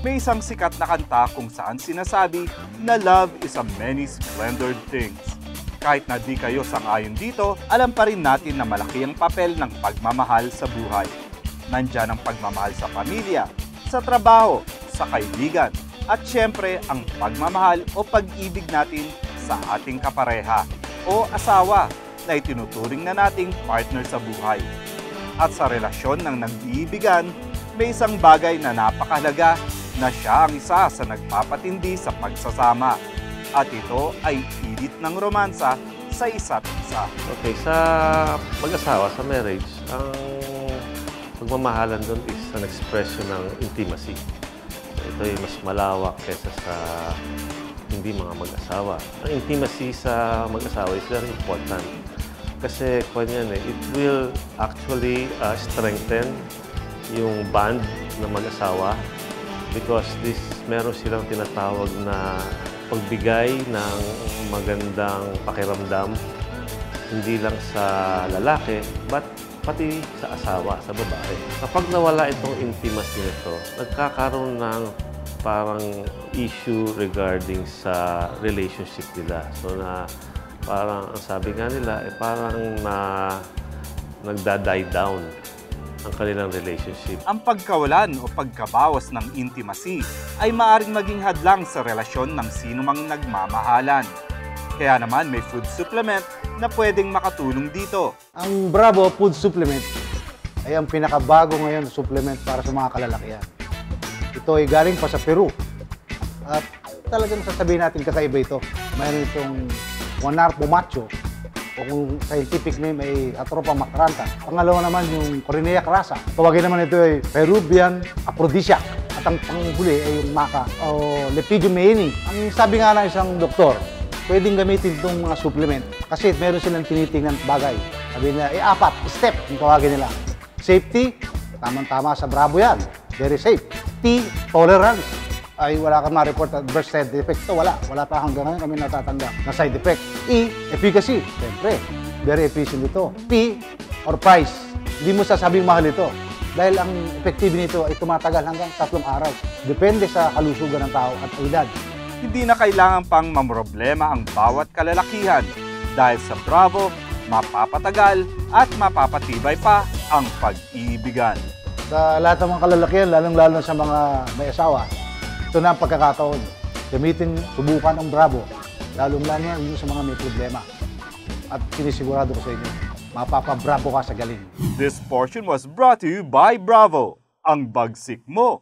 May isang sikat na kanta kung saan sinasabi na love is a many splendid things. Kahit na di kayo sang-ayon dito, alam pa rin natin na malaki ang papel ng pagmamahal sa buhay. Nandyan ang pagmamahal sa pamilya, sa trabaho, sa kaibigan, at syempre ang pagmamahal o pag-ibig natin sa ating kapareha o asawa na itinuturing na nating partner sa buhay. At sa relasyon ng nag-iibigan, may isang bagay na napakahalaga na siya ang isa sa nagpapatindi sa pagsasama. At ito ay pilit ng romansa sa isa't isa. Okay, sa mag-asawa, sa marriage, ang pagmamahalan doon is an expression ng intimacy. Ito ay mas malawak kaysa sa hindi mga mag-asawa. Ang intimacy sa mag-asawa is very important. Kasi it will actually strengthen yung bond ng mag-asawa because meron silang tinatawag na pagbigay ng magandang pakiramdam hindi lang sa lalaki but pati sa asawa, sa babae. Kapag nawala itong intimacy nito, nagkakaroon ng parang issue regarding sa relationship nila. So na parang ang sabi nga nila parang nagda-die down ang kanilang relationship. Ang pagkawalan o pagkabawas ng intimacy ay maaaring maging hadlang sa relasyon ng sinumang nagmamahalan. Kaya naman may food supplement na pwedeng makatulong dito. Ang Bravo Food Supplement ay ang pinakabago ngayon na supplement para sa mga kalalakihan. Ito ay galing pa sa Peru. At talagang sasabihin natin kakaiba ito. Mayroon itong Guanarpo Macho o kung scientific name ay Atropa macrantha. Pangalawa naman yung Corinea crassa. Tawagin naman ito ay Peruvian aphrodisiac. At ang panghuli ay yung maca o Lepidium mayeni. Ang sabi nga ng isang doktor, pwedeng gamitin itong mga supplement kasi meron silang tinitingnan bagay. Sabi nila, 4 step yung tawagin nila. Safety, tamang-tama sa Bravo yan. Very safe. T, tolerance. Ay wala kang ma-report adverse side effect. Ito wala. Wala pa hanggang ngayon kami natatanggap na side effect. E, efficacy. Siyempre, very efficient ito. P, or price. Hindi mo sasabing mahal ito. Dahil ang effectivity nito ay tumatagal hanggang 3 araw. Depende sa kalusugan ng tao at edad. Hindi na kailangan pang mamroblema ang bawat kalalakihan dahil sa Bravo, mapapatagal at mapapatibay pa ang pag-iibigan. Sa lahat ng mga kalalakihan, lalong-lalo sa mga may asawa, ito na ang pagkakataon. Gamitin, subukan ang Bravo, lalong-lalo na sa mga may problema. At sinisigurado ko sa inyo, mapapa-Bravo ka sa galing. This portion was brought to you by Bravo, ang bagsik mo.